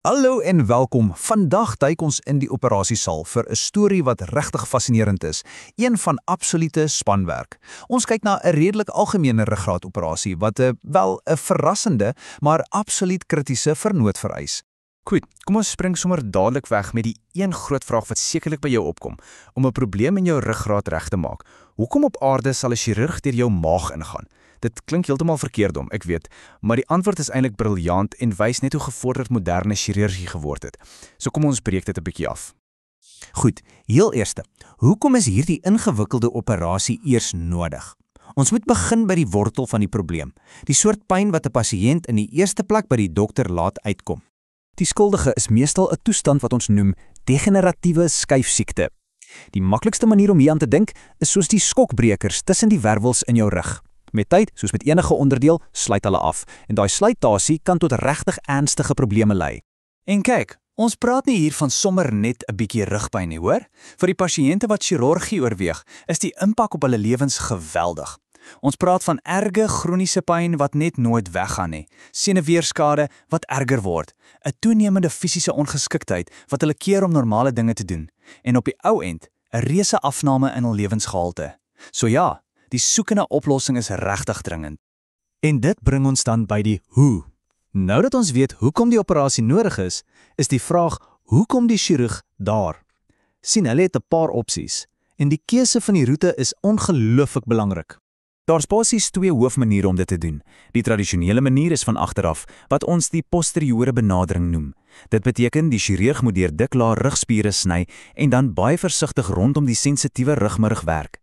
Hallo en welkom. Vandag duik ons in die operasiesaal vir 'n storie wat regtig fascinerend is, een van absolute spanwerk. Ons kyk na 'n redelik algemene ruggraatoperasie wat 'n verrassende, maar absoluut kritiese vernoot vereis. Goed, kom ons spring sommer dadelik weg met die een groot vraag wat sekerlik by jou opkom, om 'n probleem in jou ruggraat reg te maak. Hoekom op aarde sal 'n chirurg deur jou maag ingaan? Dit klink heeltemal verkeerd ek weet, maar die antwoord is eintlik briljant en wys net hoe gevorderd moderne chirurgie geword het. So kom ons breek dit 'n bietjie af. Goed, heel eerste, hoekom is hierdie ingewikkelde operasie eers nodig? Ons moet begin by die wortel van die probleem, die soort pyn wat 'n pasiënt in die eerste plek by die dokter laat uitkom. Die skuldige is meestal 'n toestand wat ons noem degeneratiewe skuifsiekte. Die maklikste manier om hieraan te dink is soos die skokbrekers tussen die wervels in jou rug. Met tyd, soos met enige onderdeel, sluit hulle af en daai sluitasie kan tot regtig ernstige probleme lei. En kyk, ons praat nie hier van sommer net 'n bietjie rugpyn nie, hoor? Vir die pasiënte wat chirurgie oorweeg, is die impak op hulle lewens geweldig. Ons praat van erge chroniese pyn wat net nooit weggaan nie, senuweerskade wat erger word, 'n toenemende fisiese ongeskiktheid wat hulle keer om normale dinge te doen, en op die ou end, 'n reuse afname in hul lewensgehalte. So ja, die soek na 'n oplossing is regtig dringend. En dit bring ons dan by die hoe. Nou dat ons weet hoekom die operasie nodig is die vraag, hoekom die chirurg daar? Sien, hulle het 'n paar opsies, en die keuse van die roete is ongelooflik belangrik. Daar's basies twee hoofmaniere om dit te doen. Die tradisionele manier is van agteraf, wat ons die posteriore benadering noem. Dit beteken die chirurg moet deur dik laag rugspiere sny en dan baie versigtig rondom die sensitiewe rugmurg werk.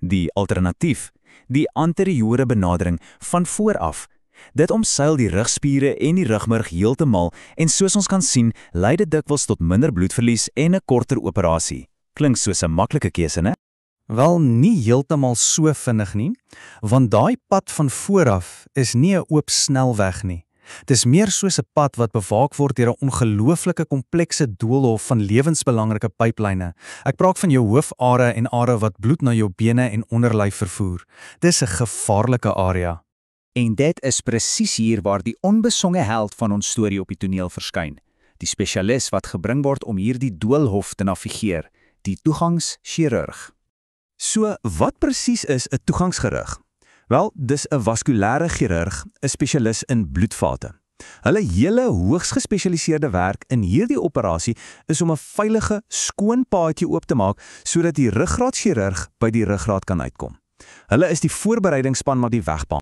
Die alternatief, die anteriore benadering van vooraf. Dit omseil die rugspiere en die rugmurg heeltemal en soos ons kan sien, lei dit dikwels tot minder bloedverlies en 'n korter operasie. Klink soos 'n maklike keuse, né? Wel, nie heeltemal so vinnig nie, want daai pad van vooraf is nie 'n oop snelweg nie. Dis meer soos 'n pad wat bewaak word deur 'n ongelooflike komplekse doolhof van lewensbelangrike pyplyne. Ek praat van jou hoofare en are wat bloed na jou bene en onderlyf vervoer. Dis 'n gevaarlike area. En dit is presies hier waar die onbesonge held van ons storie op die toneel verskyn. Die spesialis wat gebring word om hierdie doolhof te navigeer, die toegangschirurg. So, wat presies is 'n toegangschirurg? Wel, dis 'n vaskulêre chirurg, 'n spesialis in bloedvate. Hulle hele hoogs gespesialiseerde werk in hierdie operasie is om 'n veilige, skoon paadjie oop te maak sodat die ruggraatchirurg by die ruggraat kan uitkom. Hulle is die voorbereidingsspan na die wegbaan.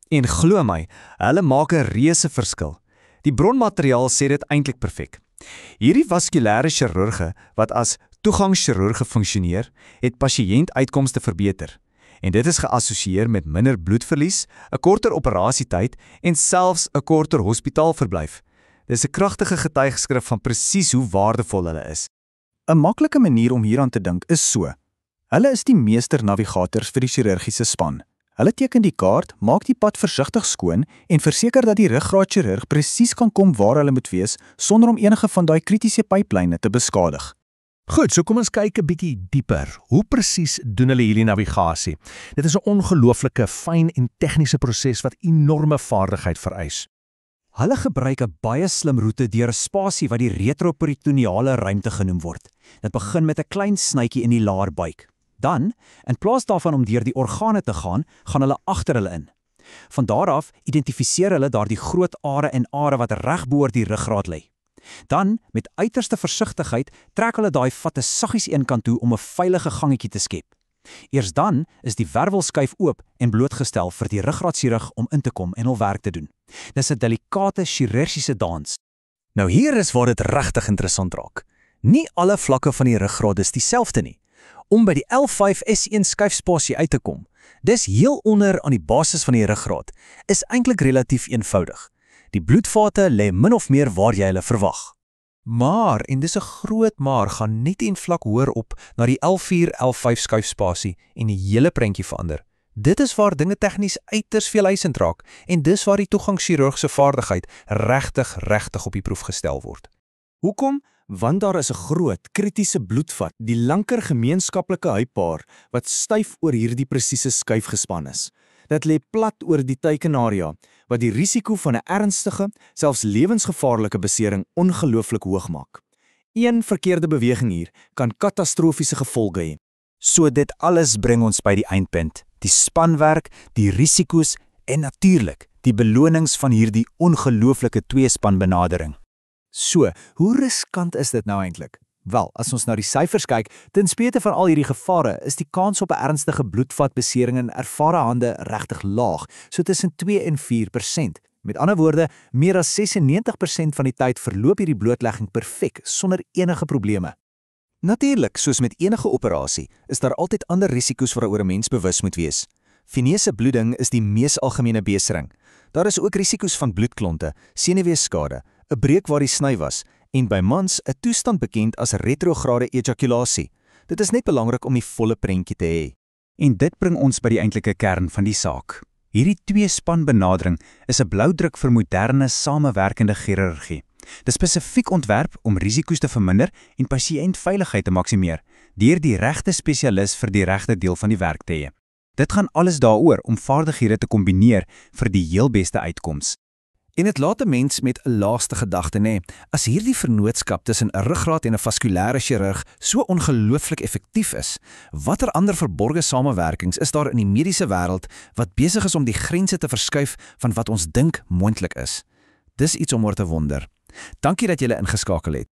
En glo my, hulle maak 'n reuse verskil. Die bronmateriaal sê dit eintlik perfek. Hierdie vaskulêre chirurge wat as toegangschirurge funksioneer, het pasiëntuitkomste verbeter. En dit is geassosieer met minder bloedverlies, 'n korter operasietyd en selfs 'n korter hospitaalverblyf. Dis 'n kragtige getuigskrif van presies hoe waardevol hulle is. 'n Maklike manier om hieraan te dink is so. Hulle is die meester-navigators vir die chirurgiese span. Hulle teken die kaart, maak die pad versigtig skoon en verseker dat die ruggraatchirurg presies kan kom waar hulle moet wees sonder om enige van daai kritiese pyplyne te beskadig. Goed, so kom ons kyk 'n bietjie dieper. Hoe presies doen hulle hierdie navigasie? Dit is 'n ongelooflike, fyn en tegniese proses wat enorme vaardigheid vereis. Hulle gebruik 'n baie slim roete deur 'n spasie wat die retroperitoneale ruimte genoem word. Dit begin met 'n klein snytjie in die laarbuik. Dan, in plaas daarvan om deur die organe te gaan hulle agter hulle in. Van daar af identifiseer hulle daardie groot are en are wat reg bo oor die ruggraat lê. Dan, met uiterste versigtigheid, trek hulle daai vatte saggies eenkant toe om 'n veilige gangetjie te skep. Eers dan is die wervelskuif oop en blootgestel vir die ruggraatchirurg om in te kom en hul werk te doen. Dis 'n delikate chirurgiese dans. Nou hier is waar dit regtig interessant raak. Nie alle vlakke van die ruggraat is dieselfde nie. Om by die L5-S1 skuifspasie uit te kom, dis heel onder aan die basis van die ruggraat, is eintlik relatief eenvoudig. Die bloedvate lê min of meer waar jy hulle verwag. Maar, en dis 'n groot maar, gaan net en vlak hoër op na die L4-L5 skuifspasie en die hele prentjie verander. Dit is waar dinge tegnies uiters veeleisend raak en dis waar die toegangschirurg se vaardigheid regtig op die proef gestel word. Hoekom? Want daar is 'n groot, kritiese bloedvat, die linker gemeenskaplike heupaar, wat styf oor hierdie presiese skuif gespan is. Dit lê plat oor die teikenarea, wat die risiko van 'n ernstige, selfs lewensgevaarlike besering ongelooflik hoog maak. Een verkeerde beweging hier kan katastrofiese gevolge hê. So dit alles bring ons by die eindpunt. Die spanwerk, die risiko's en natuurlik die belonings van hierdie ongelooflike tweespanbenadering. So, hoe riskant is dit nou eintlik? Wel, as ons na die syfers kyk, ten spete van al hierdie gevare, is die kans op 'n ernstige bloedvatbesering in ervare hande regtig laag, so tussen 2 en 4%. Met ander woorde, meer as 96% van die tyd verloop hierdie blootlegging perfek, sonder enige probleme. Natuurlik, soos met enige operasie, is daar altyd ander risiko's waaroor 'n mens bewus moet wees. Venese bloeding is die mees algemene besering. Daar is ook risiko's van bloedklonte, senuweeskade, 'n breuk waar die sny was, en by mans 'n toestand bekend as retrograde ejakulasie. Dit is net belangrik om die volle prentjie te hê. En dit bring ons by die eintlike kern van die saak. Hierdie tweespanbenadering is 'n bloudruk vir moderne samewerkende chirurgie. Dit is spesifiek ontwerp om risiko's te verminder en pasiëntveiligheid te maksimeer, deur die regte spesialis vir die regte deel van die werk te hê. Dit gaan alles daaroor om vaardighede te kombineer vir die heel beste uitkoms. En dit laat 'n mens met 'n laaste gedagte nê. As hierdie vennootskap tussen 'n ruggraat en 'n vaskulêre chirurg so ongelooflik effektief is, watter ander verborgde samewerkings is daar in die mediese wêreld wat besig is om die grense te verskuif van wat ons dink moontlik is? Dis iets om oor te wonder. Dankie dat julle ingeskakel het.